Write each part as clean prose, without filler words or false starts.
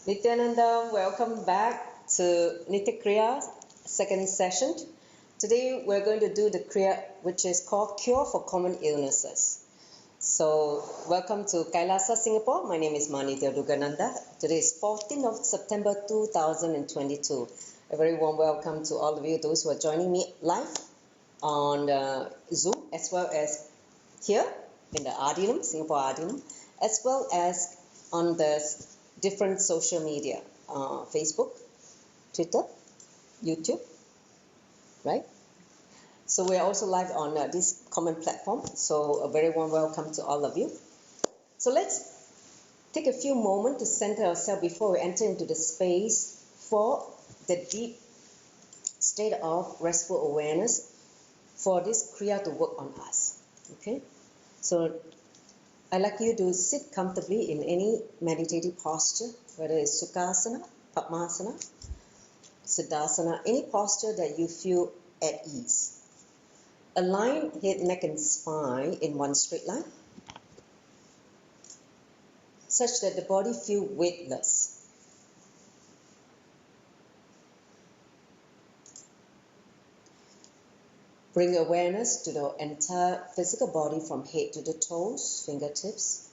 Nithyananda, welcome back to Nithya Kriya, second session. Today we're going to do the Kriya which is called Cure for Common Illnesses. So, welcome to Kailasa, Singapore. My name is Nithya Gheranda. Today is 14th of September 2022. A very warm welcome to all of you, those who are joining me live on Zoom, as well as here in the Ardinum, Singapore Ardinum, as well as on the different social media, Facebook, Twitter, YouTube, right? So we are also live on this common platform. So a very warm welcome to all of you. So let's take a few moments to center ourselves before we enter into the space for the deep state of restful awareness for this Kriya to work on us. Okay? So I'd like you to sit comfortably in any meditative posture, whether it's Sukhasana, Padmasana, Siddhasana, any posture that you feel at ease. Align head, neck and spine in one straight line, such that the body feels weightless. Bring awareness to the entire physical body from head to the toes, fingertips.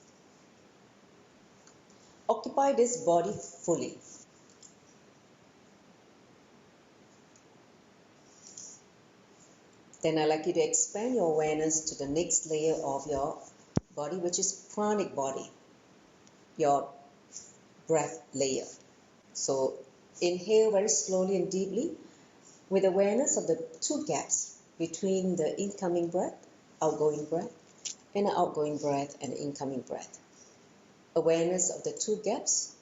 Occupy this body fully. Then I'd like you to expand your awareness to the next layer of your body, which is pranic body, your breath layer. So inhale very slowly and deeply with awareness of the two gaps between the incoming breath, outgoing breath, and the outgoing breath and the incoming breath. Awareness of the two gaps,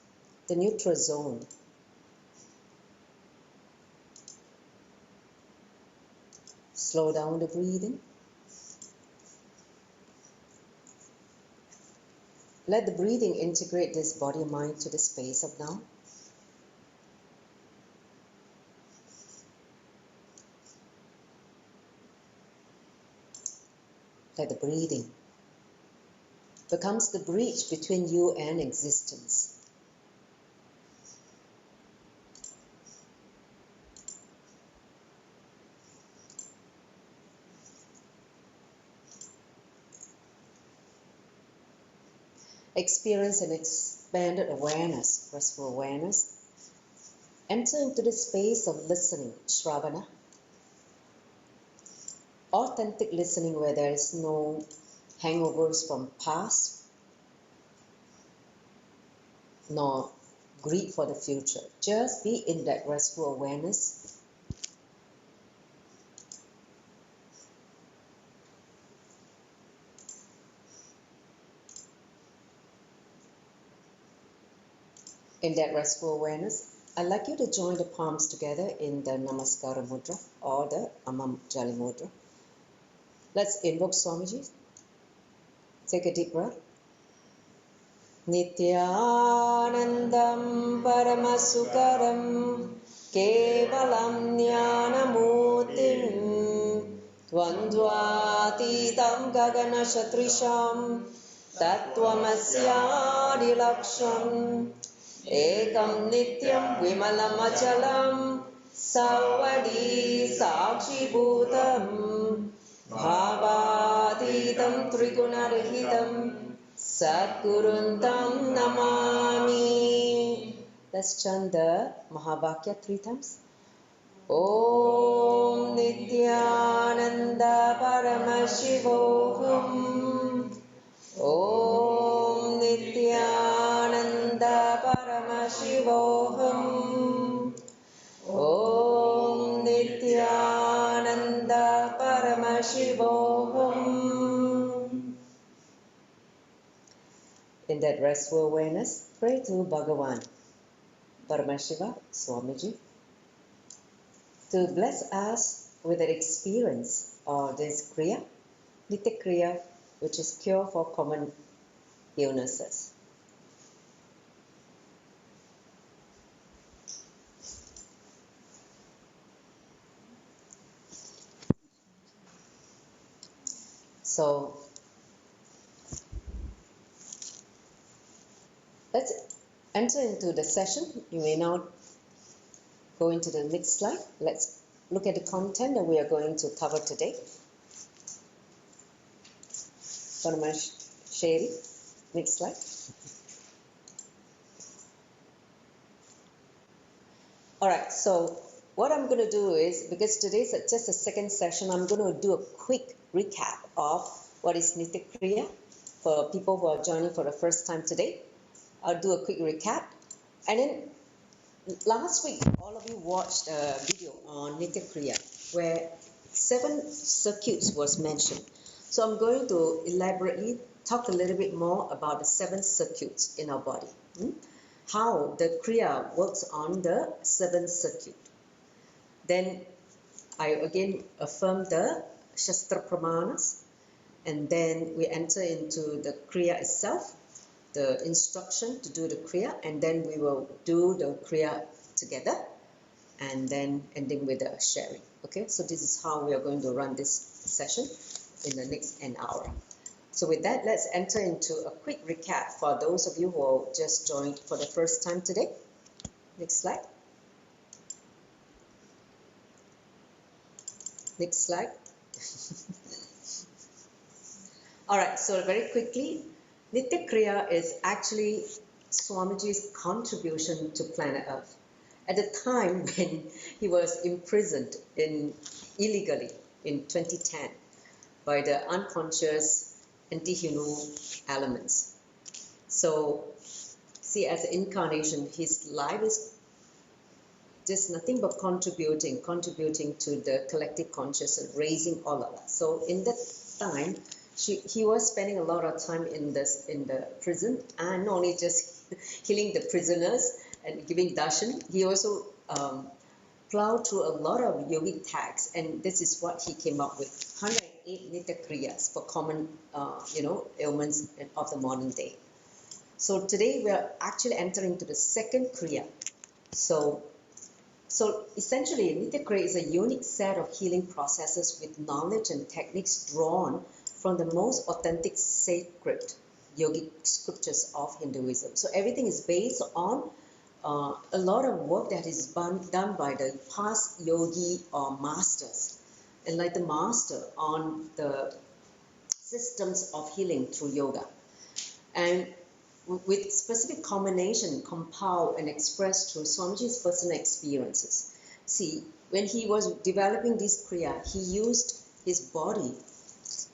the neutral zone. Slow down the breathing. Let the breathing integrate this body-mind to the space of now. Let the breathing becomes the bridge between you and existence. Experience an expanded awareness, restful awareness. Enter into the space of listening, Shravana. Authentic listening where there is no hangovers from past, nor greed for the future. Just be in that restful awareness. In that restful awareness, I'd like you to join the palms together in the Namaskara Mudra or the Amam Jali Mudra. Let's invoke Swamiji. Take a deep breath. Nithyanandam Paramasukaram Kevalam Jnanamutim Dvandvatitam Gagana Shatrisham Tattvamasya Ekam Nityam Vimalam Achalam Savadi Sakshi Bhutam Bhavaditam Trigunarahitam Satguruntam Namami. Let's chant the Mahavakya 3 times. Om Nithyananda Paramashivam. Om Nithyananda Paramashivam. Om Nithyananda Paramashivam. In that restful awareness, pray to Bhagavan Paramashiva, Swamiji, to bless us with an experience of this Kriya, Nithya Kriya, which is cure for common illnesses. So let's enter into the session. You may now go into the next slide. Let's look at the content that we are going to cover today. Paramashivam, next slide. All right, so what I'm going to do is, because today's just a second session, I'm going to do a quick recap of what is Nithya Kriya for people who are joining for the first time today. I'll do a quick recap. And then last week, all of you watched a video on Nithya Kriya where 7 circuits was mentioned. So I'm going to elaborately talk a little bit more about the 7 circuits in our body. How the Kriya works on the 7th circuit. Then I again affirm the Shastra Pramanas, and then we enter into the Kriya itself, the instruction to do the Kriya, and then we will do the Kriya together, and then ending with the sharing. Okay, so this is how we are going to run this session in the next an hour. So with that, let's enter into a quick recap for those of you who just joined for the first time today. Next slide. Next slide. All right, so very quickly, Nithya Kriya is actually Swamiji's contribution to planet Earth. At the time when he was imprisoned illegally in 2010 by the unconscious anti-Hindu elements. So, see, as an incarnation, his life is just nothing but contributing to the collective consciousness, raising all of us. So, in that time, he was spending a lot of time in the prison, and not only just healing the prisoners and giving darshan, he also plowed through a lot of yogic texts, and this is what he came up with: 108 Nithya Kriyas for common, ailments of the modern day. So today we are actually entering into the 2nd Kriya. So essentially, Nithya Kriya is a unique set of healing processes with knowledge and techniques drawn from the most authentic sacred yogic scriptures of Hinduism. So everything is based on a lot of work that is done by the past yogi or masters, and like the master on the systems of healing through yoga. And with specific combination compiled and expressed through Swamiji's personal experiences. See, when he was developing this Kriya, he used his body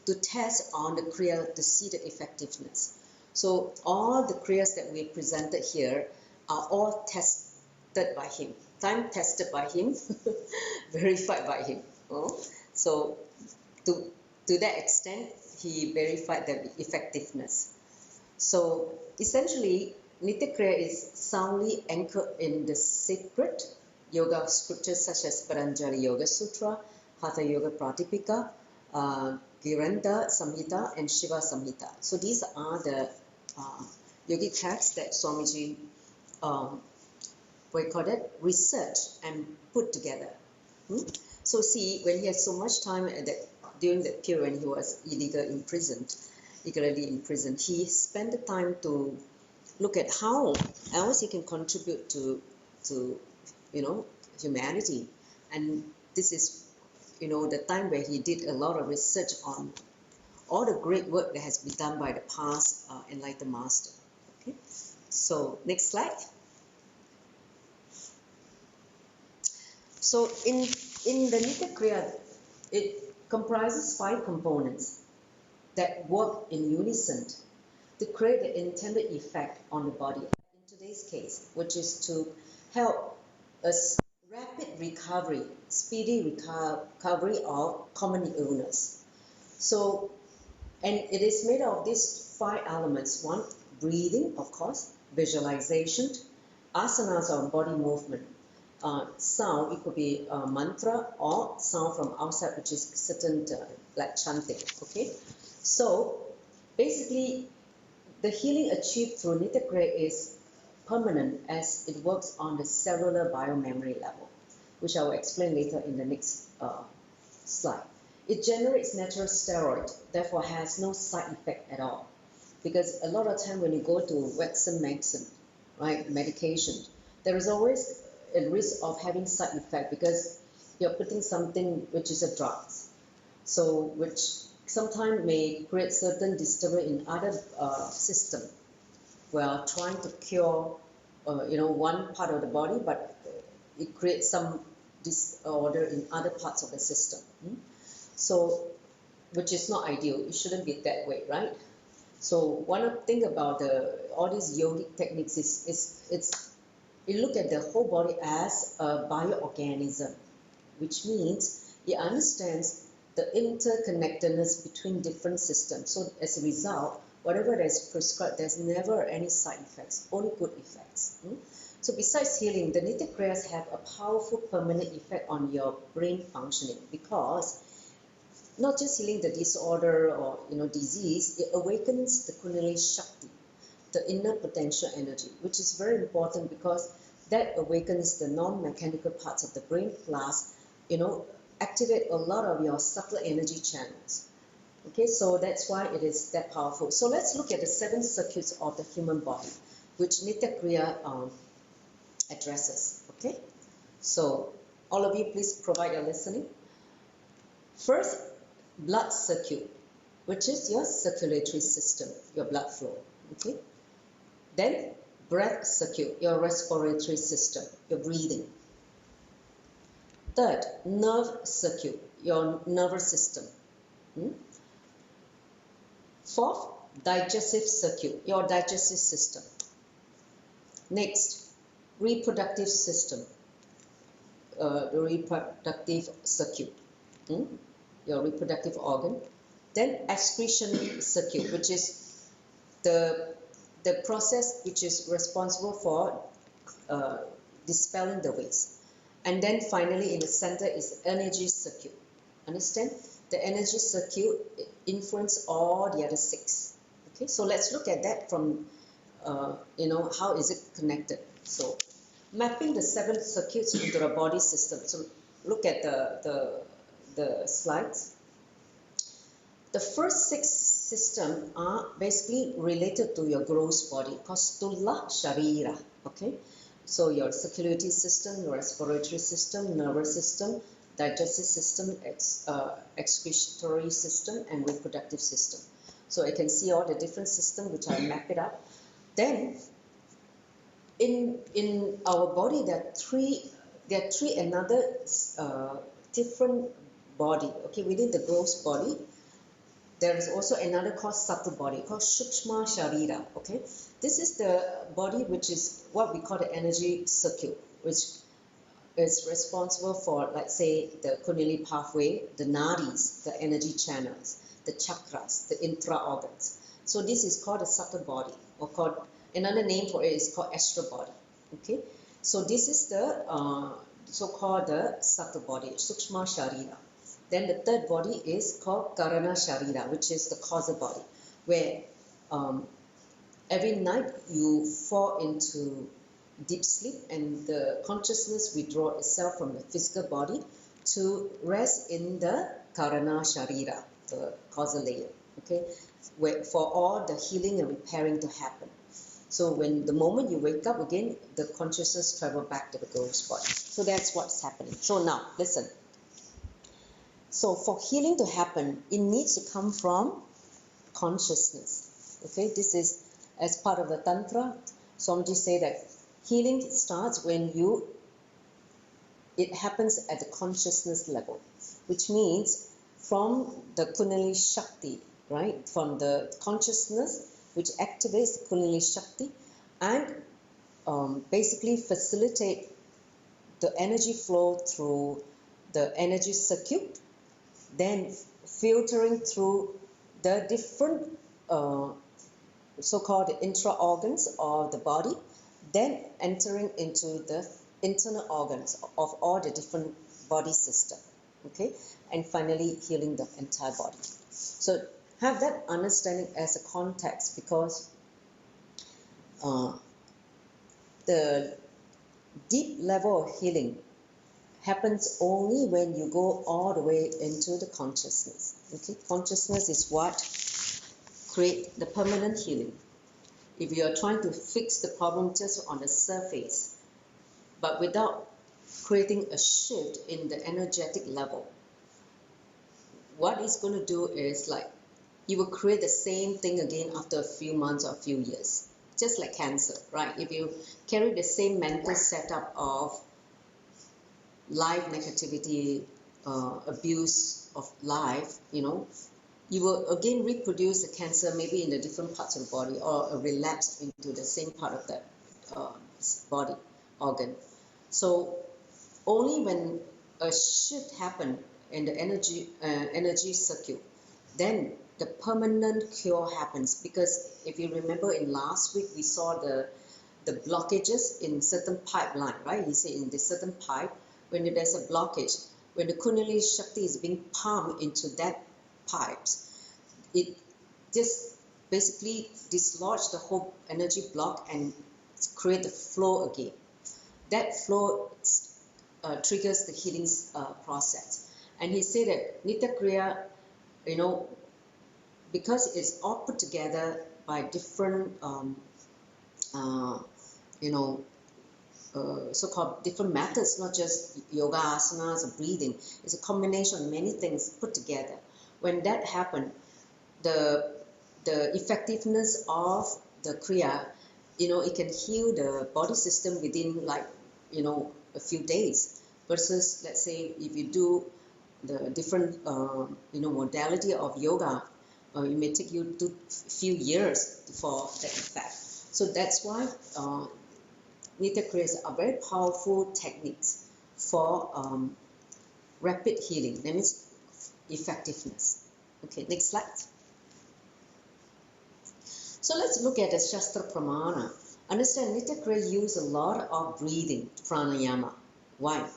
to test on the Kriya to see the effectiveness. So all the Kriyas that we presented here are all tested by him, time tested by him, verified by him. So to that extent, he verified the effectiveness. So essentially, Nithya Kriya is soundly anchored in the sacred yoga scriptures such as Patanjali Yoga Sutras, Hatha Yoga Pradipika, Gheranda, Samhita, and Shiva Samhita. So these are the yogic texts that Swamiji researched and put together. So see, when he had so much time during that period when he was illegally imprisoned, he spent the time to look at how else he can contribute to humanity. And this is the time where he did a lot of research on all the great work that has been done by the past enlightened master. Okay, so next slide. So in the Nithya Kriya, it comprises 5 components that work in unison to create the intended effect on the body. In today's case, which is to help us rapid recovery, speedy recovery of common illness. So, and it is made of these 5 elements. 1, breathing, of course, visualization, asanas or body movement, sound, it could be a mantra or sound from outside, which is certain like chanting. Okay, so basically the healing achieved through Nithya Kriya is permanent as it works on the cellular biomemory level, which I will explain later in the next slide. It generates natural steroid, therefore has no side effect at all. Because a lot of time when you go to Western medicine, right, medication, there is always a risk of having side effect because you're putting something which is a drug, so which sometimes may create certain disturbance in other system. We are trying to cure, one part of the body, but it creates some disorder in other parts of the system. So, which is not ideal. It shouldn't be that way, right? So one thing about all these yogic techniques is you look at the whole body as a bioorganism, which means it understands the interconnectedness between different systems. So as a result, whatever is prescribed, there's never any side effects, only good effects. So besides healing, the Nithya Kriyas have a powerful permanent effect on your brain functioning, because not just healing the disorder or disease, it awakens the Kundalini shakti, the inner potential energy, which is very important because that awakens the non-mechanical parts of the brain, plus activate a lot of your subtle energy channels. Okay, so that's why it is that powerful. So let's look at the 7 circuits of the human body, which Nithya Kriya addresses. Okay, so all of you please provide your listening. First, blood circuit, which is your circulatory system, your blood flow. Okay, then breath circuit, your respiratory system, your breathing. Third, nerve circuit, your nervous system. Fourth, digestive circuit, your digestive system. Next, reproductive system, the reproductive circuit, your reproductive organ. Then excretion circuit, which is the process which is responsible for dispelling the waste. And then finally in the center is energy circuit. Understand? The energy circuit influences all the other 6. Okay, so let's look at that from how is it connected. So mapping the 7 circuits into the body system. So look at the slides. The first 6 systems are basically related to your gross body, called Stula Sharira. Okay, so your circulatory system, your respiratory system, nervous system, digestive system, excretory system, and reproductive system. So I can see all the different systems which I map it up. Then in our body there are three another different body. Okay, within the gross body there is also another called subtle body, called Sukshma Sharira. Okay, this is the body which is what we call the energy circuit, which is responsible for, let's say, the Kundalini pathway, the nadis, the energy channels, the chakras, the intra organs. So this is called the subtle body, or called another name for it is called astral body. Okay, so this is the so-called the subtle body, Sukshma Sharira. Then the third body is called Karana Sharira, which is the causal body, where every night you fall into deep sleep and the consciousness withdraw itself from the physical body to rest in the Karana Sharira, the causal layer. Okay, where for all the healing and repairing to happen. So when the moment you wake up again, the consciousness travel back to the gross body. So that's what's happening. So now listen. So for healing to happen, it needs to come from consciousness. Okay, this is as part of the Tantra. Swamiji say that healing starts when it happens at the consciousness level, which means from the Kundalini Shakti, right? From the consciousness which activates the Kundalini Shakti and basically facilitate the energy flow through the energy circuit, then filtering through the different so-called intra organs of the body, then entering into the internal organs of all the different body system. Okay, and finally healing the entire body. So have that understanding as a context, because the deep level of healing happens only when you go all the way into the consciousness. Okay, consciousness is what creates the permanent healing. if you are trying to fix the problem just on the surface, but without creating a shift in the energetic level, what it's going to do is like you will create the same thing again after a few months or a few years, just like cancer, right? If you carry the same mental setup of life negativity, abuse of life, you will again reproduce the cancer maybe in the different parts of the body, or a relapse into the same part of the body organ. So only when a shift happens in the energy circuit, then the permanent cure happens. Because if you remember in last week, we saw the blockages in certain pipeline, right? You see in the certain pipe, when there's a blockage, when the Kundalini shakti is being pumped into that pipes, it just basically dislodge the whole energy block and create the flow again. That flow triggers the healing process. And he said that Nithya Kriya, because it's all put together by different, so-called different methods, not just yoga asanas or breathing. It's a combination of many things put together. When that happens, the effectiveness of the Kriya, it can heal the body system within a few days, versus let's say if you do the different modality of yoga, it may take you a few years for that effect. So that's why Nithya Kriyas are very powerful techniques for rapid healing. That means effectiveness. Okay, next slide. So let's look at the Shastra Pramana. Understand, Nithya Kriya use a lot of breathing, pranayama. Why?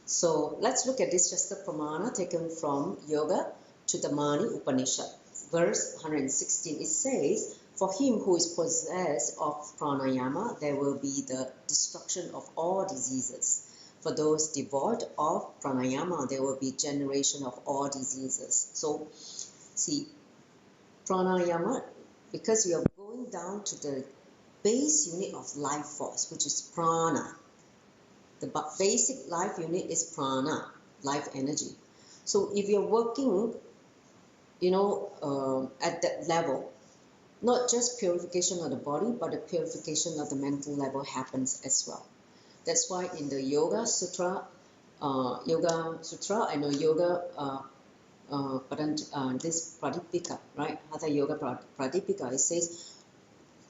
So let's look at this Shastra Pramana taken from Yoga Chudamani Upanishad, verse 116. It says, for him who is possessed of pranayama, there will be the destruction of all diseases. For those devoid of pranayama, there will be generation of all diseases. So, see, pranayama, because we are going down to the base unit of life force, which is prana. The basic life unit is prana, life energy. So if you're working, at that level, not just purification of the body, but the purification of the mental level happens as well. That's why in the Yoga Sutra, and the Yoga this Pradipika, right? Hatha Yoga Pradipika, it says,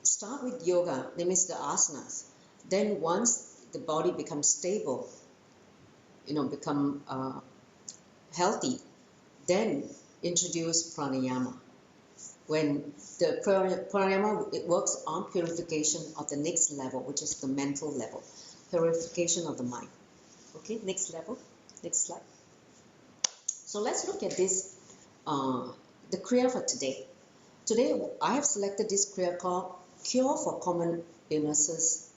start with yoga, that means the asanas. Then once the body becomes stable, become healthy, then introduce pranayama. When the pranayama, it works on purification of the next level, which is the mental level, purification of the mind. Okay, next level, next slide. So let's look at this, the Kriya for today. Today I have selected this Kriya called Cure for Common Illnesses.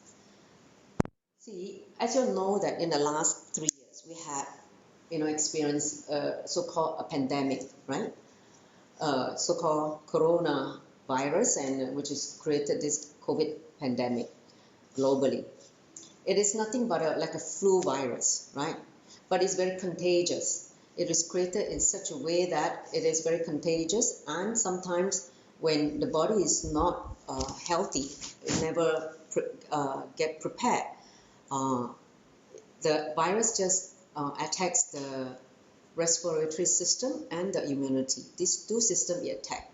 See, as you know that in the last 3 years we had, experienced so-called a pandemic, right? So-called coronavirus, and which is created this COVID pandemic globally. It is nothing but like a flu virus, right? But it's very contagious. It is created in such a way that it is very contagious, and sometimes when the body is not healthy, it never get prepared. The virus just attacks the respiratory system and the immunity. These two systems you attack.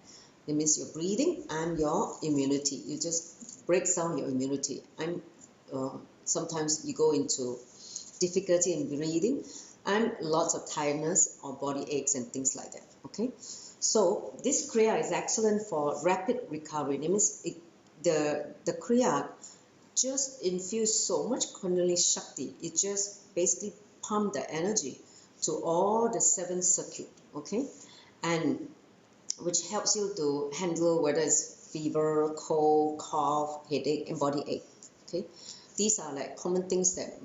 It means your breathing and your immunity. You just break down your immunity, and sometimes you go into difficulty in breathing and lots of tiredness or body aches and things like that. Okay, so this Kriya is excellent for rapid recovery. It means the Kriya just infuse so much Kundalini Shakti. It just basically pump the energy to all the 7 circuit, okay, and which helps you to handle whether it's fever, cold, cough, headache, and body ache. Okay, these are like common things that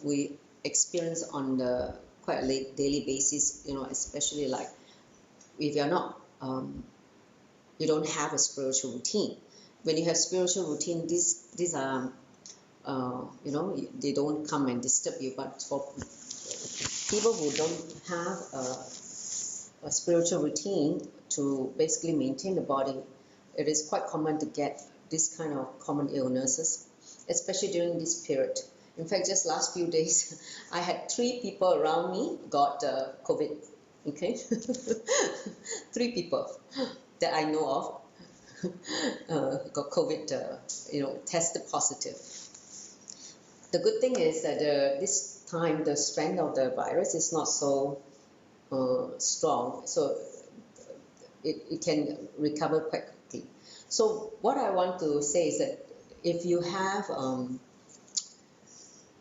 we experience on the quite a daily basis. Especially like if you're not, you don't have a spiritual routine, when you have spiritual routine, these are, you know, they don't come and disturb you. But for people who don't have a spiritual routine to basically maintain the body, it is quite common to get this kind of common illnesses, especially during this period. In fact, just last few days, I had 3 people around me got COVID. Okay, 3 people that I know of got COVID. You know, tested positive. The good thing is that this time the strength of the virus is not so strong, so it can recover quite quickly. So what I want to say is that if you have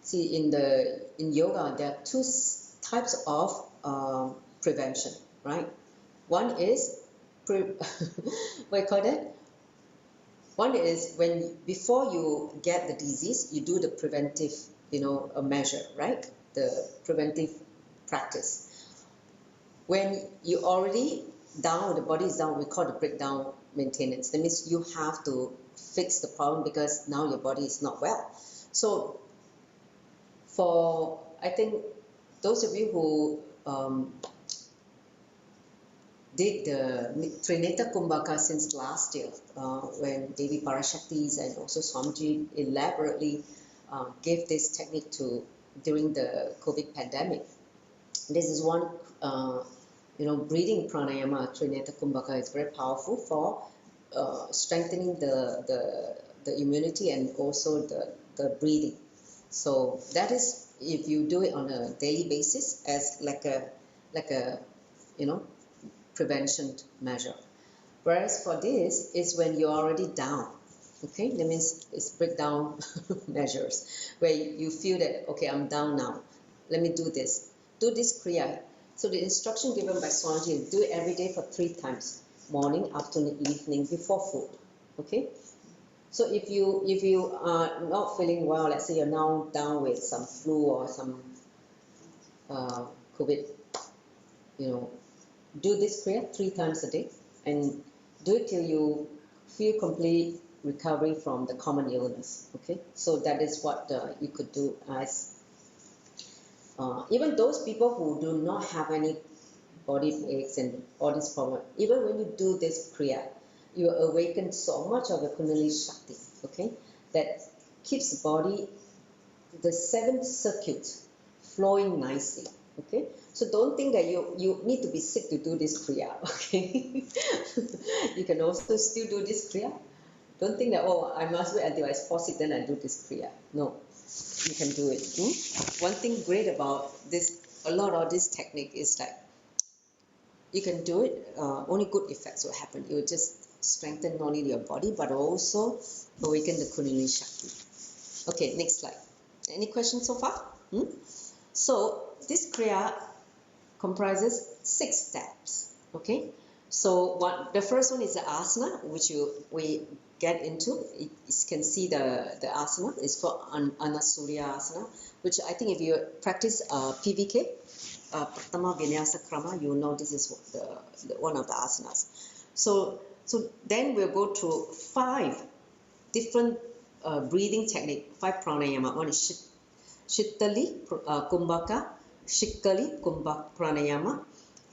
see in yoga there are 2 types of prevention, right? One is what you call that? One is when before you get the disease, you do the preventive, you know, a measure, right? The preventive practice. When you already down, the body is down, we call the breakdown maintenance. That means you have to fix the problem because now your body is not well. So for, I think, those of you who did the Trineta Kumbhaka since last year, when Devi Parashaktis and also Swamiji elaborately gave this technique during the COVID pandemic. This is one, you know, breathing pranayama. Trineta Kumbhaka is very powerful for strengthening the immunity and also the breathing. So that is, if you do it on a daily basis as like a you know, prevention measure. Whereas for this is when you're already down. Okay, that means it's breakdown measures where you feel that, okay, I'm down now, let me do this kriya. So the instruction given by Swamiji, do it every day for 3 times, morning, afternoon, evening, before food. Okay, so if you are not feeling well, let's say you're now down with some flu or some COVID, you know, do this kriya 3 times a day and do it till you feel complete recovery from the common illness. Okay, so that is what you could do as even those people who do not have any body aches and all this problem, even when you do this kriya, you awaken so much of the Kundalini shakti, okay, that keeps the body, the 7th circuit flowing nicely. Okay, so don't think that you need to be sick to do this kriya. Okay, you can also still do this kriya. Don't think that, oh, I must wait until I fall sick then I do this kriya. No, you can do it. One thing great about this, a lot of this technique is that you can do it. Only good effects will happen. You will just strengthen not only your body but also awaken the Kundalini shakti. Okay, next slide. Any questions so far? So this kriya comprises 6 steps. Okay, so the first one is the asana, which we get into. You can see the asana. It's called Anasurya asana, which I think if you practice PVK, Pratama Vinyasa Krama, you know this is the one of the asanas. So then we'll go through 5 different breathing technique, 5 pranayama. One is Shittali Kumbhaka, Shikkali Kumbhaka Pranayama,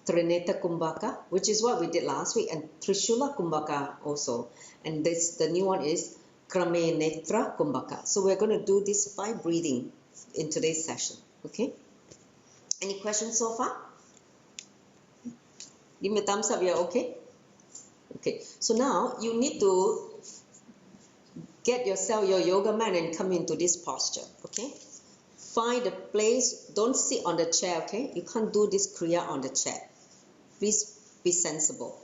Trineta Kumbhaka, which is what we did last week, and Trishula Kumbhaka also. And the new one is Krame Netra Kumbhaka. So we're going to do these 5 breathing in today's session. Okay? Any questions so far? Give me a thumbs up. You're okay? Okay. So now you need to get yourself your yoga mat and come into this posture. Okay? Find a place. Don't sit on the chair. Okay? You can't do this kriya on the chair. Please be sensible.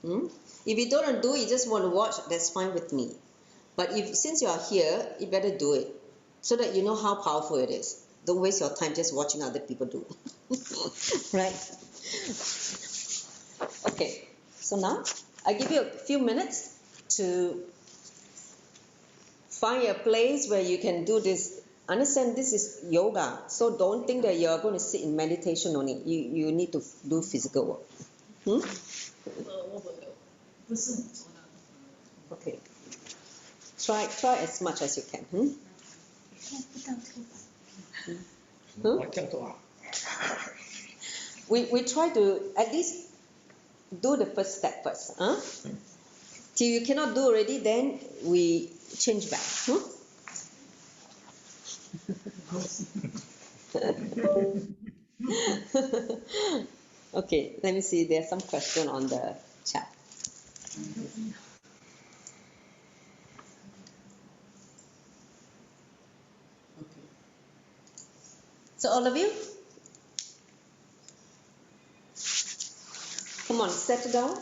If you don't do it, you just want to watch, that's fine with me. But since you are here, you better do it so that you know how powerful it is. Don't waste your time just watching other people do it. Right? Okay, so now I give you a few minutes to find a place where you can do this. Understand this is yoga, so don't think that you're going to sit in meditation only. You need to do physical work. Okay. Try as much as you can. We try to at least do the first step first. Till you cannot do already, then we change back. Okay, let me see. There's some question on the chat. Okay. So all of you, come on, settle down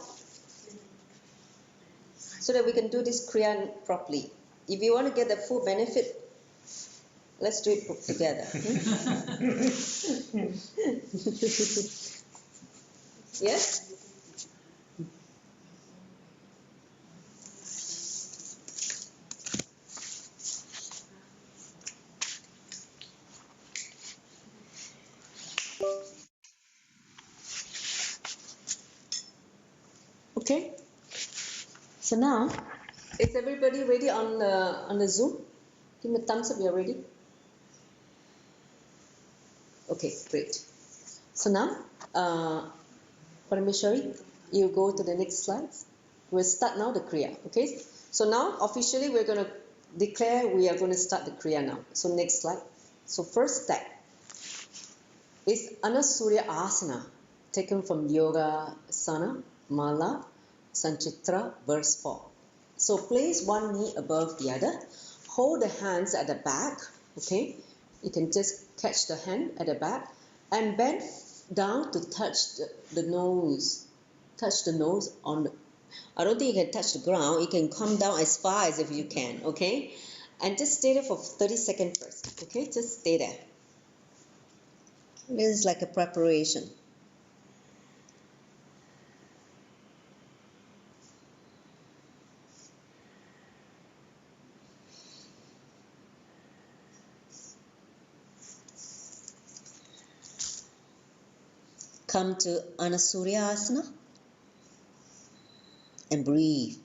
so that we can do this Kriya properly. If you want to get the full benefit, let's do it together. Yes? Okay. So now, is everybody ready on the Zoom? Give me a thumbs up. You're ready. Okay, great. So now, Parameshwari, you go to the next slide. We'll start now the Kriya. Okay. So now, officially, we're going to declare we are going to start the Kriya now. So next slide. So first step is Anasurya Asana, taken from Yoga Sana, Mala, Sanchitra, verse 4. So place one knee above the other. Hold the hands at the back. Okay. You can just catch the hand at the back and bend down to touch the nose. Touch the nose on the, I don't think you can touch the ground. You can come down as far as if you can. Okay. And just stay there for 30 seconds first. Okay. Just stay there. This is like a preparation. Come to Anasurya Asana and breathe.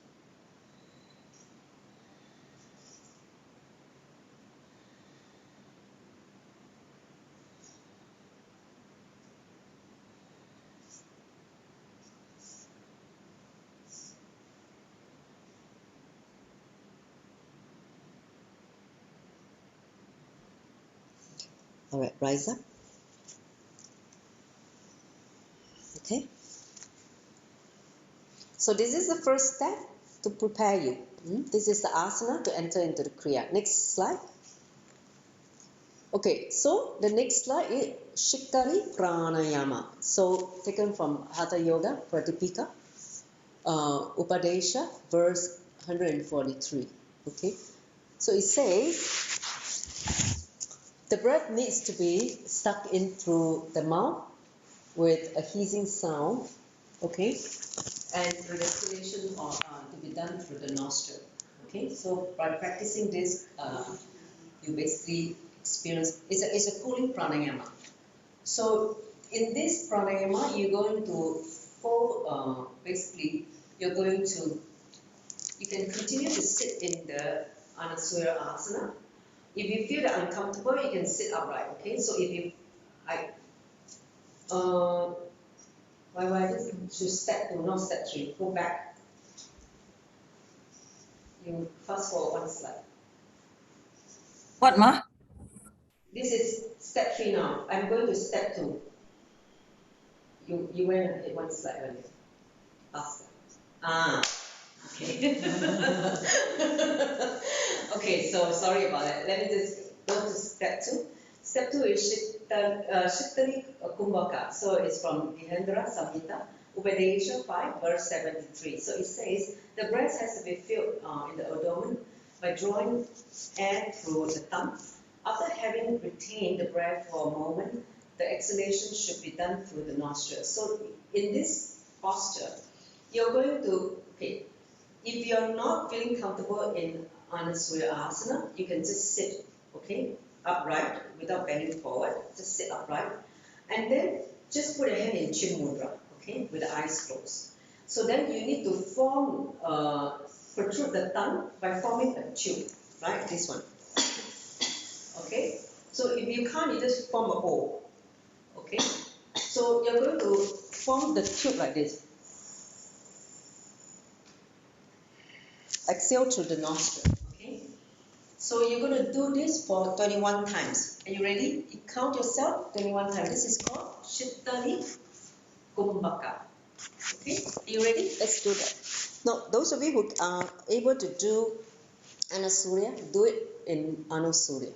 All right, rise up. Okay. So this is the first step to prepare you. This is the asana to enter into the Kriya. Next slide. Okay, so the next slide is Shiktari Pranayama. So taken from Hatha Yoga Pradipika, Upadesha, verse 143. Okay, so it says the breath needs to be sucked in through the mouth with a hissing sound, okay, and the exhalation to be done through the nostril. Okay, so by practicing this, you basically experience, it's a cooling pranayama. So in this pranayama, you're going to fold, basically, you can continue to sit in the Anasura Asana. If you feel that uncomfortable, you can sit upright, okay? So if you, why should step 2, not step 3, go back. You fast forward one slide. What, Ma? This is step 3 now. I'm going to step 2. You went one slide earlier. Faster. Okay. Okay, so sorry about that. Let me just go to step 2. Step 2 is Shiktari Kumbhaka. So it's from Gheranda, Samhita, Upadesha 5, verse 73. So it says the breath has to be filled in the abdomen by drawing air through the thumb. After having retained the breath for a moment, the exhalation should be done through the nostrils. So in this posture, you're going to, okay, if you're not feeling comfortable in Anasura Asana, you can just sit, okay, upright without bending forward. Just sit upright. And then just put your hand in Chin Mudra, okay, with the eyes closed. So then you need to form protrude the tongue by forming a tube, right? This one. Okay? So if you can't, you just form a O. Okay? So you're going to form the tube like this. Exhale through the nostril. Okay? So you're going to do this for 21 times. Are you ready? You count yourself 21 times. This is called Shittali Kumbhaka. Okay? Are you ready? Let's do that. Now, those of you who are able to do Anasurya, do it in Anusurya.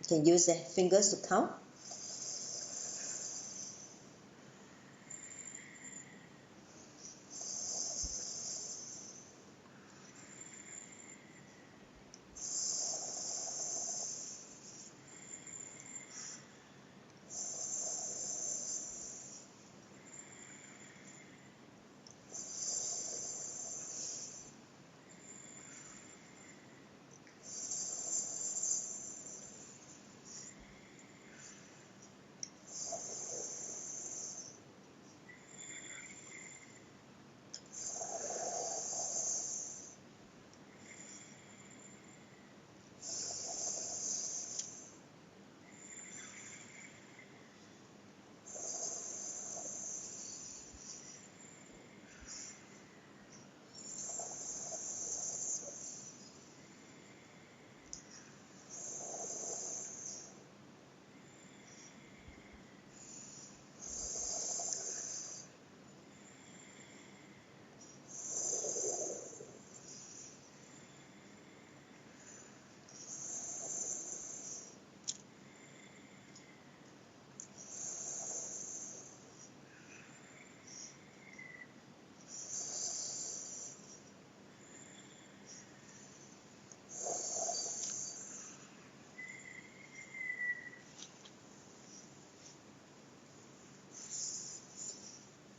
You can use the fingers to count.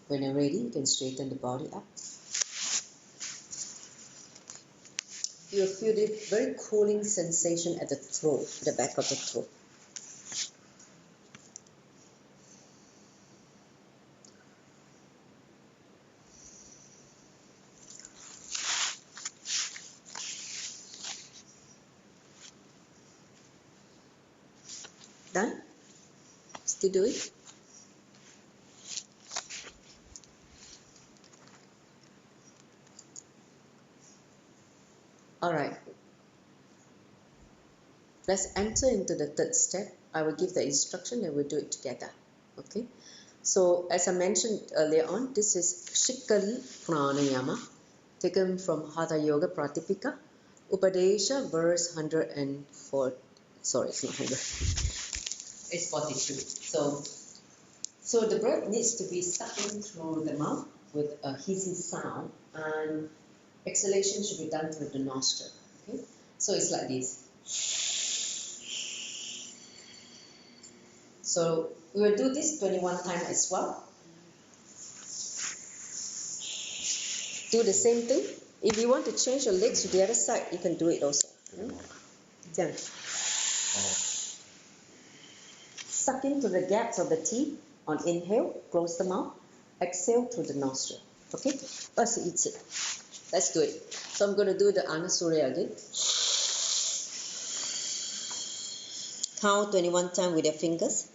When you're ready, you can straighten the body up. You'll feel this very cooling sensation at the throat, at the back of the throat. Done? Still do it? Alright. Let's enter into the third step. I will give the instruction and we'll do it together. Okay? So, as I mentioned earlier on, this is Shikali Pranayama, taken from Hatha Yoga Pradipika, Upadesha, verse 104. Sorry, it's not 100. It's 42. So the breath needs to be sucking through the mouth with a hissing sound, and exhalation should be done through the nostril. Okay? So it's like this. So we will do this 21 times as well. Do the same thing. If you want to change your legs to the other side, you can do it also. Then suck into the gaps of the teeth on inhale, close the mouth, exhale through the nostril. Okay? Let's do it. So I'm going to do the Anasurya again. Count 21 times with your fingers.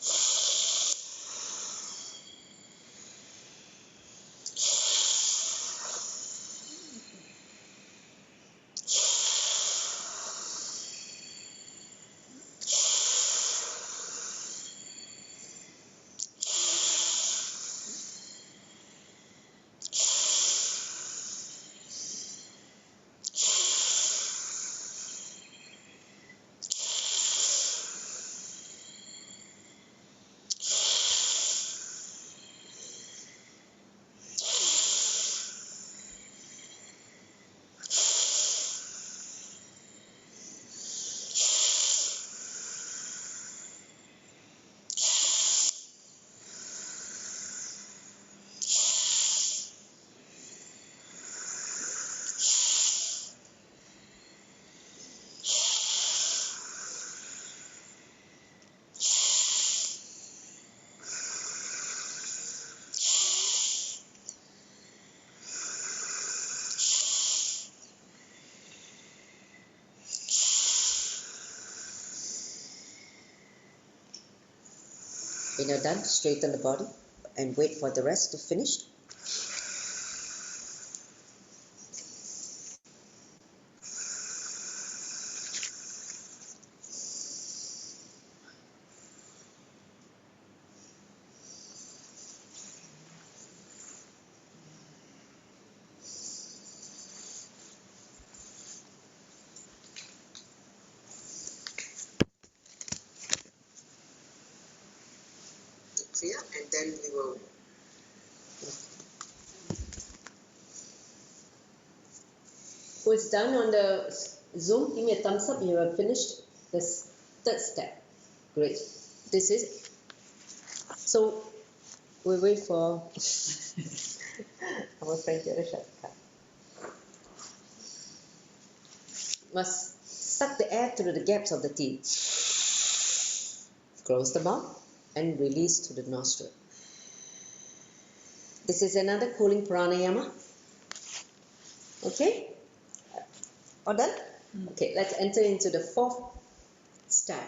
When you're done, straighten the body and wait for the rest to finish. Clear, and then we will. Who is done on the Zoom, give me a thumbs up. You have finished this third step. Great. This is it. So we wait for our friend to shut the cup. Must suck the air through the gaps of the teeth. Close the mouth and release to the nostril. This is another cooling pranayama. Okay? All done? Okay, let's enter into the fourth step.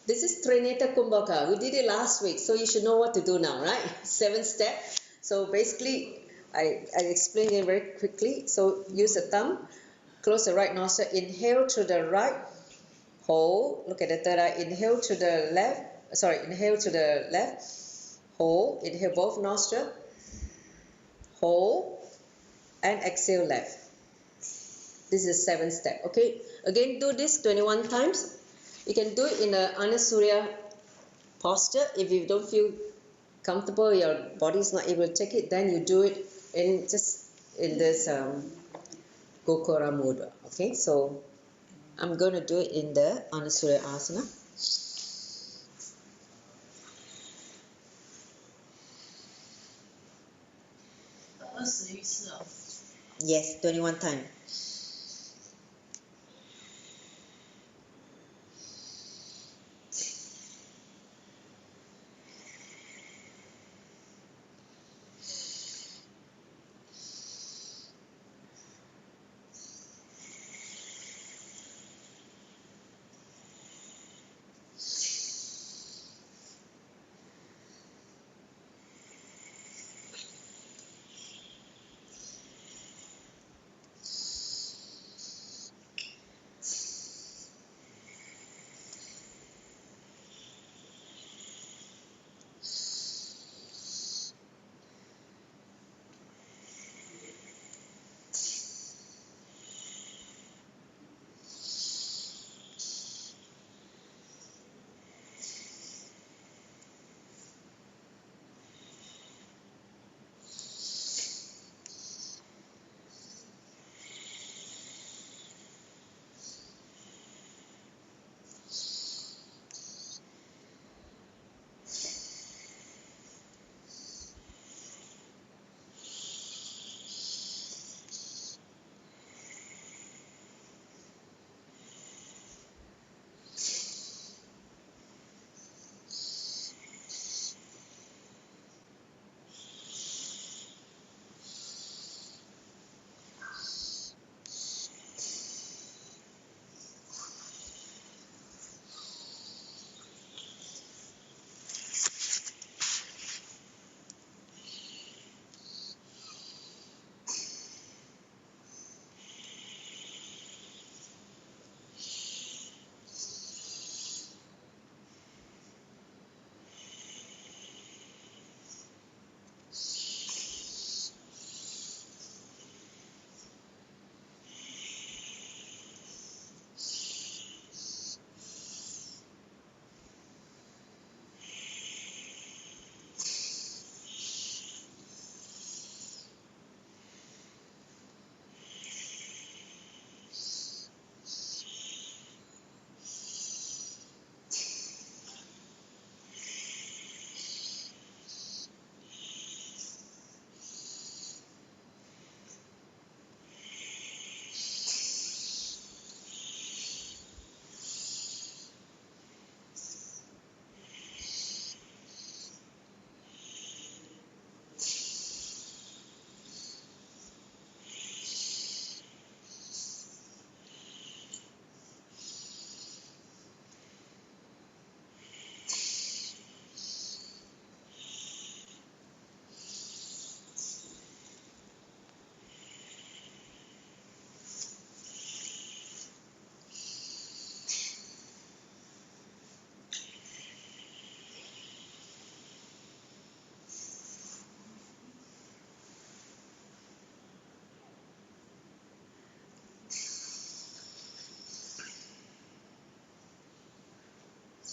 This is Trineta Kumbhaka. We did it last week, so you should know what to do now, right? 7th step. So basically, I explained it very quickly. So use the thumb, close the right nostril, inhale to the right, hold. Look at the third eye. Inhale to the left. Inhale to the left, hold. Inhale both nostrils, hold, and exhale left. This is the 7th step. Okay, again do this 21 times. You can do it in the Anasurya posture. If you don't feel comfortable, your body is not able to take it, then you do it in this Gokura mudra. Okay, so I'm going to do it in the Anasurya asana. Yes, 21 times.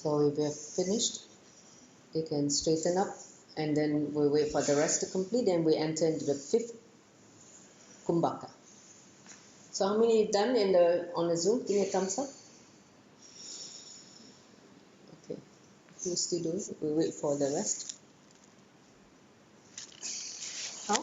So if we have finished, you can straighten up, and then we wait for the rest to complete, and we enter into the 5th Kumbhaka. So how many done on the Zoom? Give me a thumbs up. Okay. If you still doing it, we wait for the rest. How?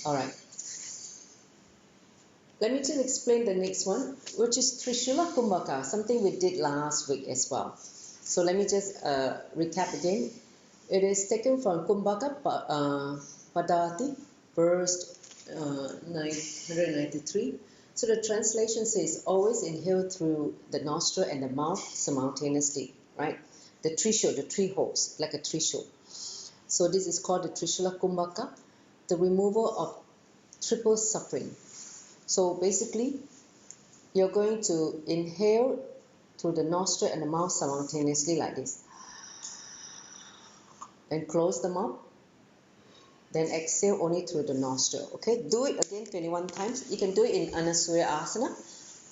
Alright. Let me just explain the next one, which is Trishula Kumbhaka, something we did last week as well. So let me just recap again. It is taken from Kumbhaka Padati, verse 993. So the translation says, always inhale through the nostril and the mouth simultaneously, right? The Trishul, the three holes, like a Trishul. So this is called the Trishula Kumbhaka, the removal of triple suffering. So basically, you're going to inhale through the nostril and the mouth simultaneously like this. And close the mouth. Then exhale only through the nostril. Okay, do it again 21 times. You can do it in Anasura Asana,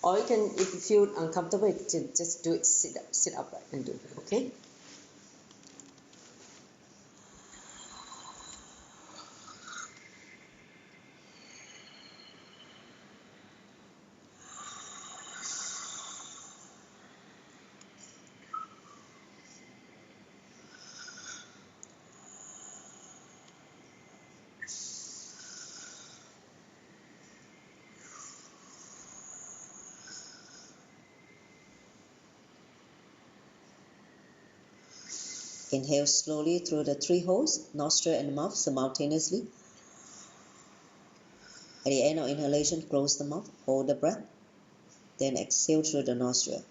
or you can, if you feel uncomfortable, you can just do it sit upright and do it. Okay. Inhale slowly through the three holes, nostril and mouth simultaneously. At the end of inhalation, close the mouth, hold the breath, then exhale through the nostril.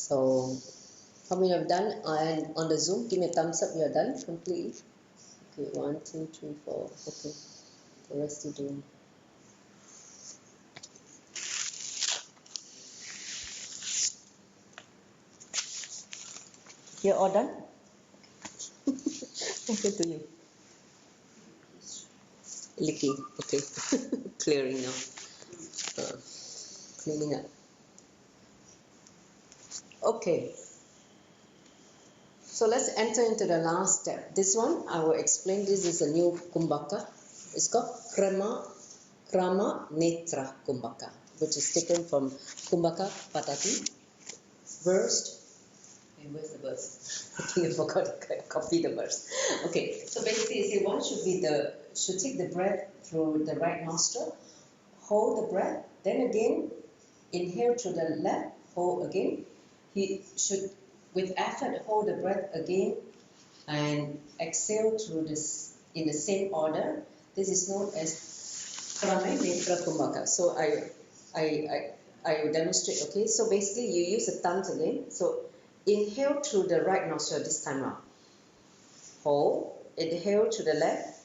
So, how many have done? And on the Zoom, give me a thumbs up. You are done completely. Okay, 1, 2, 3, 4. Okay, the rest you do. You're all done? Okay, to you. Licking, okay. Clearing now. Cleaning up. Okay. So let's enter into the last step. This one, I will explain. This is a new kumbhaka. It's called Krama Netra Kumbhaka, which is taken from Kumbhaka Patati. Versed. And where's the verse? I think I forgot to copy the verse. Okay, so basically, you see, one should take the breath through the right nostril, hold the breath, then again inhale through the left, hold again. He should, with effort, hold the breath again and exhale through this in the same order. This is known as Krama Netra Kumbhaka. So I will demonstrate. Okay, so basically you use the thumbs again. So inhale through the right nostril this time around. Hold. Inhale to the left.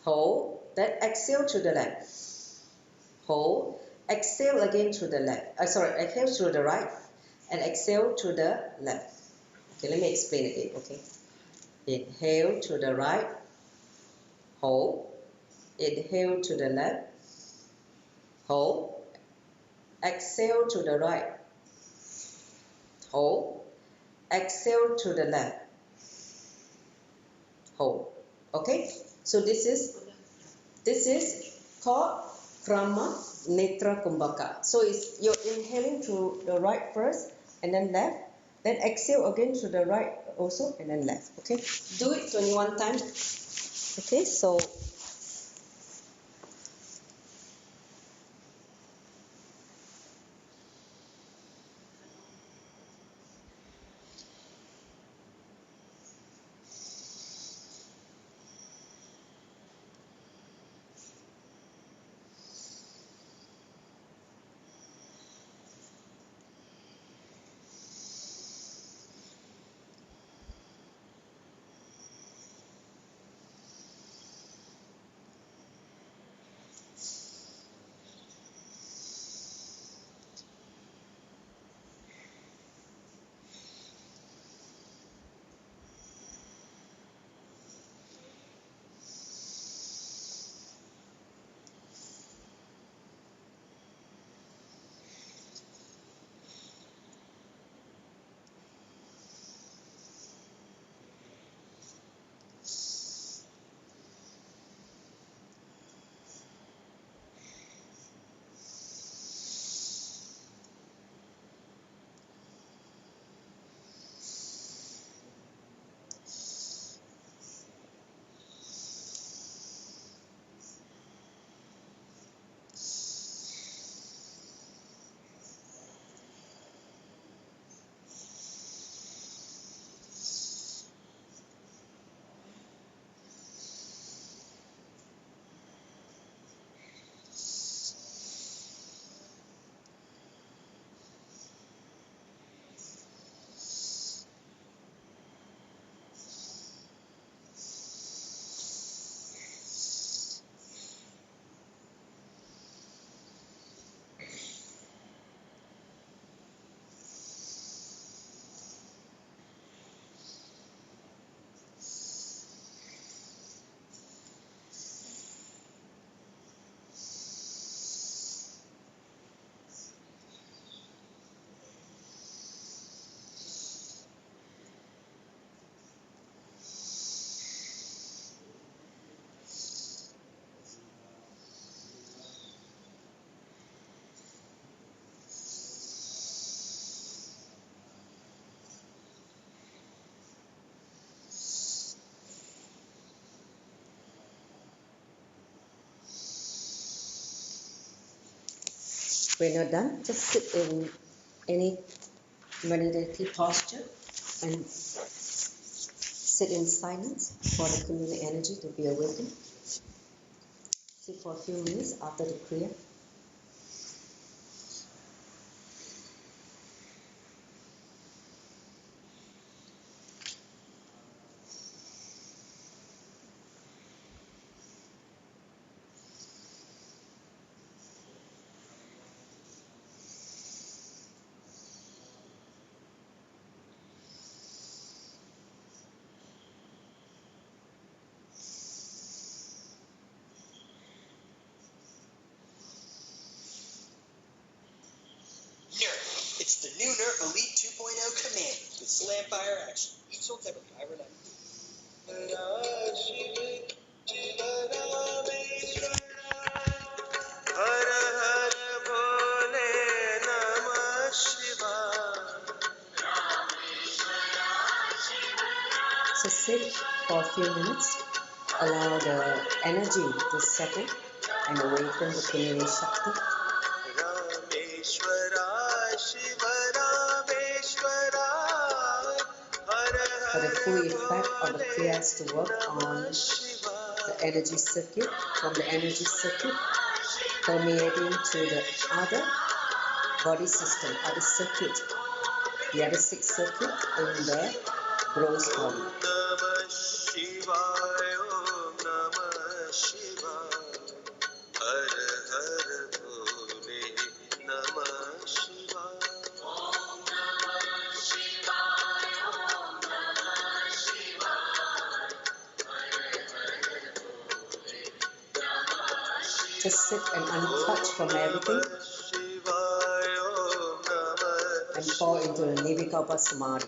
Hold. Then exhale to the left. Hold. Exhale again to the left. Exhale to the right and exhale to the left. Okay, let me explain again. Okay. Inhale to the right. Hold. Inhale to the left. Hold. Exhale to the right. Hold. Exhale to the left. Hold. Okay? So this is called Krama Netra Kumbhaka. So you're inhaling through the right first and then left. Then exhale again to the right also and then left. Okay? Do it 21 times. Okay? So when you're done, just sit in any meditative posture and sit in silence for the Kundalini energy to be awakened. Sit for a few minutes after the Kriya. It's the new Nerf Elite 2.0 Command with slam fire action. Each sold separately. I run So sit for a few minutes, allow the energy to settle and awaken the Kundalini shakti. For the full effect of the Kriyas to work on the energy circuit, from the energy circuit permeating to the other body system, other circuit, the other 6 circuit in the gross body. Just sit and untouch from everything and fall into the Nirvikalpa Samadhi.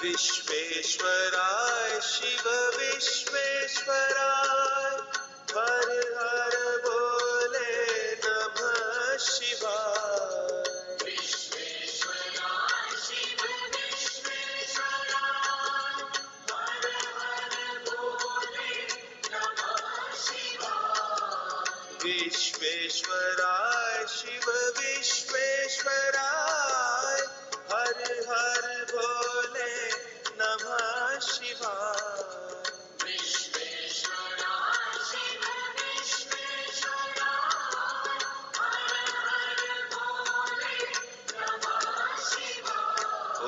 Visvesvaraya Shiv Visvesvaraya हर हर बोले नमः शिवाय विश्वेश्वराय शिव विश्वेश्वराय हर हर बोले नमः शिवाय विश्वेश्वराय शिव विश्वेश्वराय हर हर भोले नमः शिवाय विश्वेश्वराय शिव विश्वेश्वराय हर हर भोले नमः शिवाय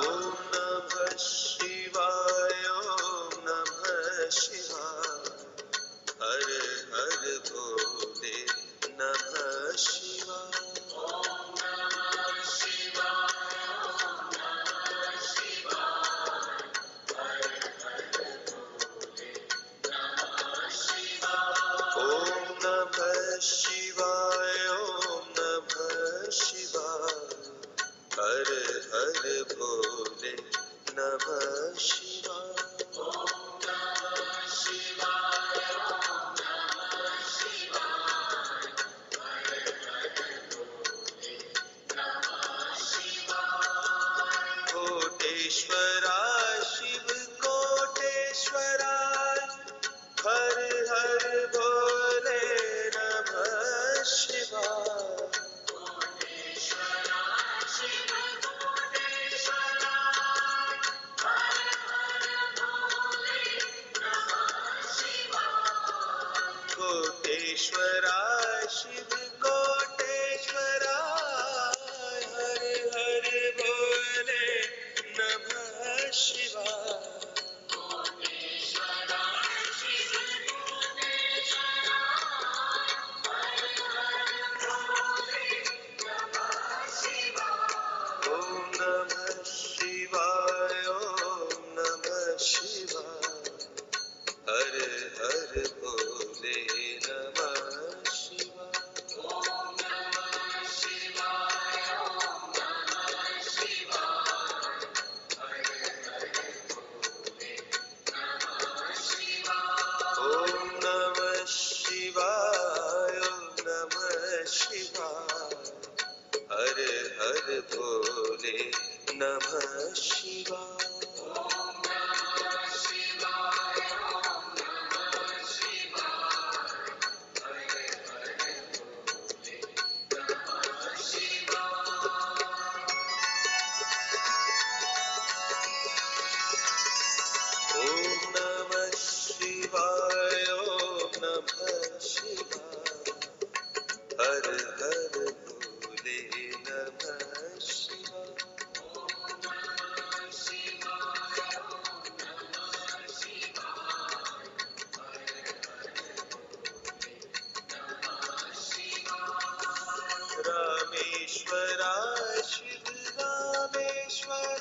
ओम नमः शिवाय ओम नमः शिवाय हर हर भोले नमः शिवाय ओम नमः शिवाय ओम नमः शिवाय हर हर भोले नमः शिवाय ओम नमः शिवाय ओम नमः शिवाय हर हर भोले नमः शिवाय ओम नमः शिवाय ओम नमः शिवाय हर हर भोले नमः शिवाय कोटेश्वराय शिव कोटेश्वराय हर हर भोले नमः शिवाय कोटेश्वराय शिव कोटेश्वराय हर हर भोले नमः शिवाय कोटेश्वराय शिव कोटेश्वराय हर हर भोले नमः शिवाय कोटेश्वराय शिव कोटेश्वराय हर हर भोले नमः शिवाय ओम नमः शिवाय ओम नमः शिवाय हर हर भोले नमः शिवाय ओम नमः शिवाय ओम नमः शिवाय हर हर भोले नमः शिवाय ओम नमः शिवाय ओम नमः शिवाय हर हर भोले नमः शिवाय ओम नमः शिवाय ओम नमः शिवाय हर हर भोले नमः शिवाय ओम नमः शिवाय ओम नमः शिवाय हर हर भोले नमः शिवाय ओम नमः शिवाय ओम नमः शिवाय हर हर भोले नमः शिवाय रामेश्वराय शिव रामेश्वराय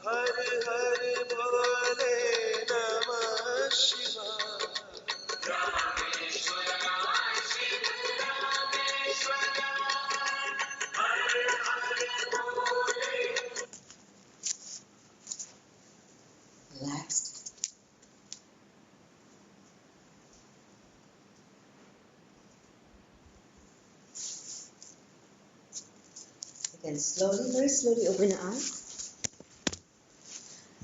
हर हर भोले नमः शिवाय रामेश्वराय शिव रामेश्वराय हर हर भोले Relaxed. Again, slowly, very slowly open your eyes.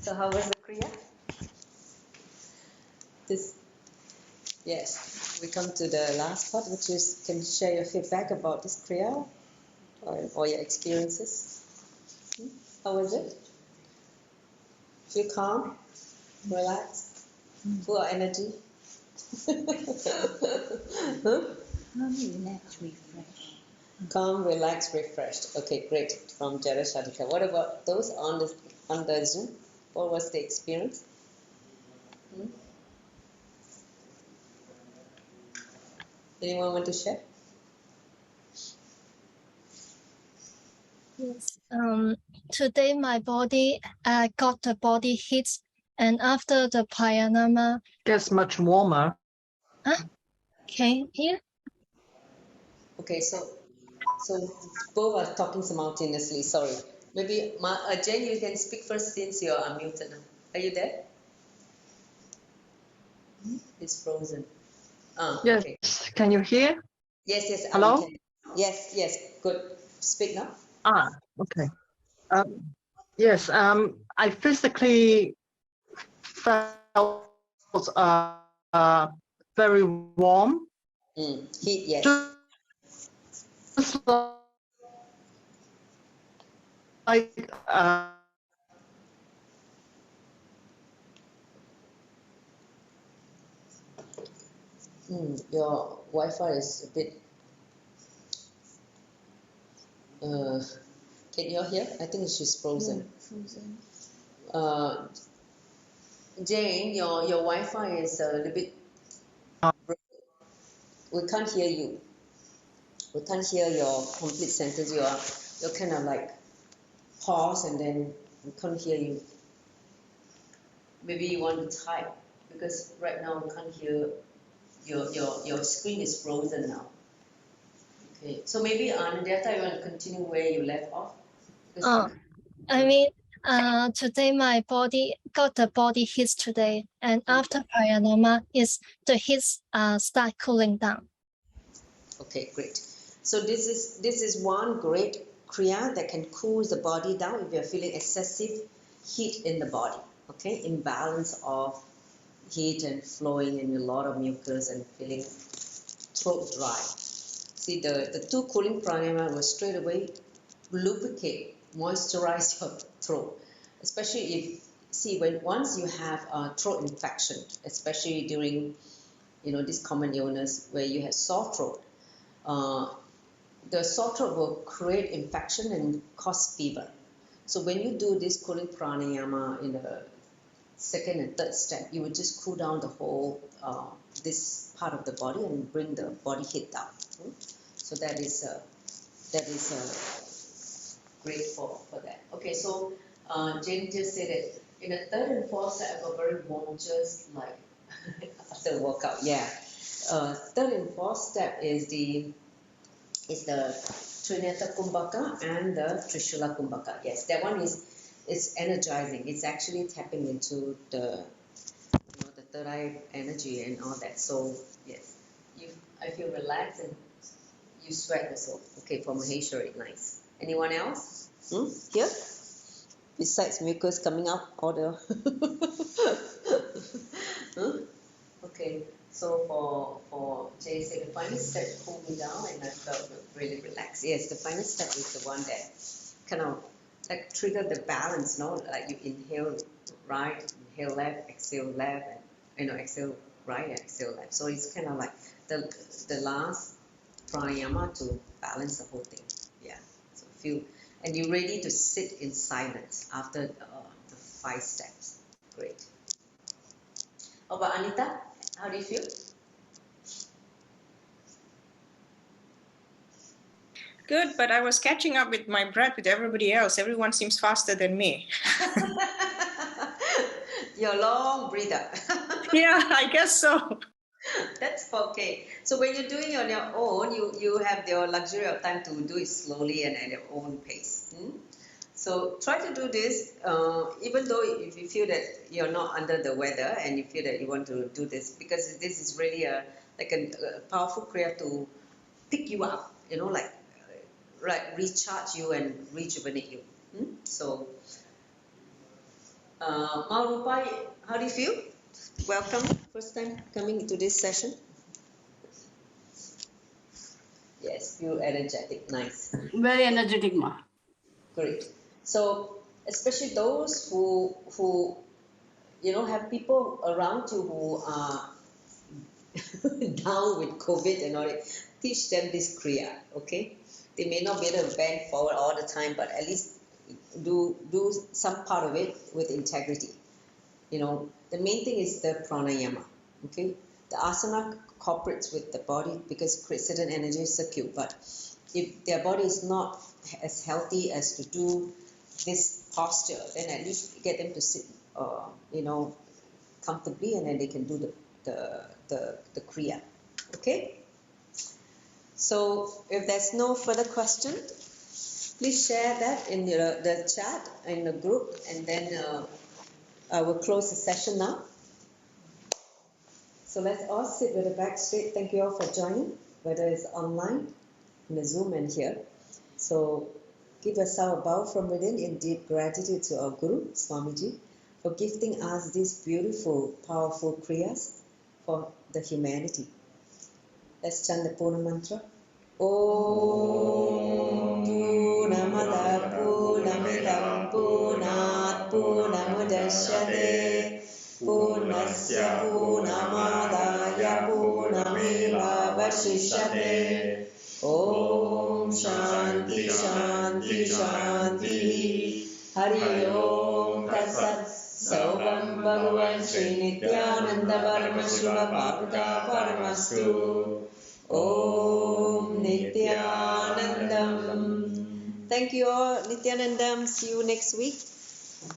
So how was the Kriya? Yes, we come to the last part, which is, can you share your feedback about this Kriya or your experiences? How was it? Feel calm, relaxed, full of energy? Huh? Relax, refresh. Calm, relaxed, refreshed. Okay, great. From Jarashadika. What about those on the Zoom? What was the experience? Anyone want to share? Yes. Today my body got the body heat, and after the pranayama, Gets much warmer. can you hear? Okay, so both are talking simultaneously. Sorry. Maybe Jane, you can speak first since you're unmuted now. Are you there? It's frozen. Yes. Okay. Can you hear? Yes, we Hello? can. Yes, good. Speak now. Okay. Yes. I physically felt very warm. Heat, yes. Just like Your Wi-Fi is a bit. Can you hear? I think she's frozen. Frozen. Jane, your Wi-Fi is a little bit. We can't hear you. We can't hear your complete sentence. You're kind of like pause and then we can't hear you. Maybe you want to type because right now we can't hear. Your screen is frozen now. Okay, so maybe Nithya, you want to continue where you left off? Because I mean, today my body got the body heat today, and after pranayama, the heat start cooling down. Okay, great. So this is one great kriya that can cool the body down if you're feeling excessive heat in the body. Okay, imbalance of heat and flowing and a lot of mucus and feeling throat dry. See, the two cooling pranayama will straight away lubricate, moisturize your throat, especially if once you have a throat infection, especially during this common illness where you have sore throat. The sore throat will create infection and cause fever. So when you do this cooling pranayama in the second and third step, you will just cool down the whole this part of the body and bring the body heat down. So that is great for that. Okay, so Jane just said that in the third and fourth step, I got very warm, just like after workout. Yeah. Third and fourth step is the Trineta Kumbhaka and the Trishula Kumbhaka. Yes, that one is energizing. It's actually tapping into the the third eye energy and all that. So yes, I feel relaxed and you sweat also. Okay, for Maheshwari, nice. Anyone else? Here? Besides mucus coming out, all the Okay, so for Jay said the final step cooled me down and I felt really relaxed. Yes, the final step is the one that kind of like trigger the balance, no? Like you inhale right, inhale left, exhale left, and exhale right and exhale left. So it's kind of like the last pranayama to balance the whole thing. Yeah. So feel and you're ready to sit in silence after the 5 steps. Great. How about Anita? How do you feel? Good, but I was catching up with my breath with everybody else. Everyone seems faster than me. You're a long breather. Yeah, I guess so. That's okay. So when you're doing it on your own, you have your luxury of time to do it slowly and at your own pace. So try to do this, even though if you feel that you're not under the weather and you feel that you want to do this, because this is really a powerful prayer to pick you up, recharge you and rejuvenate you. So, Marupai, how do you feel? Welcome, first time coming to this session. Yes, feel energetic, nice. Very energetic, ma. Great. So, especially those who have people around you who are down with COVID and all that, teach them this kriya, okay? They may not be able to bend forward all the time, but at least do some part of it with integrity. The main thing is the pranayama, okay? The asana cooperates with the body because it creates certain energy circuit, but if their body is not as healthy as to do this posture, then at least get them to sit, comfortably, and then they can do the kriya. Okay. So if there's no further question, Please share that in the chat in the group, and then I will close the session now. So let's all sit with the back straight. Thank you all for joining, whether it's online, in the Zoom and here. So give yourself a bow from within in deep gratitude to our Guru, Swamiji, for gifting us these beautiful, powerful Kriyas for the humanity. Let's chant the Purna mantra. Om Purnamada Purnamidam Purnat Purnamudachyate Purnasya Purnamadaya Purnamevavashishyate. Om Shanti Shanti Shanti. Hari Om Tatsat. Saubham Bhagavan Shri Nithyananda Paramashivam Paramastu. Om Nithyanandam. Thank you all, Nithyanandam. See you next week.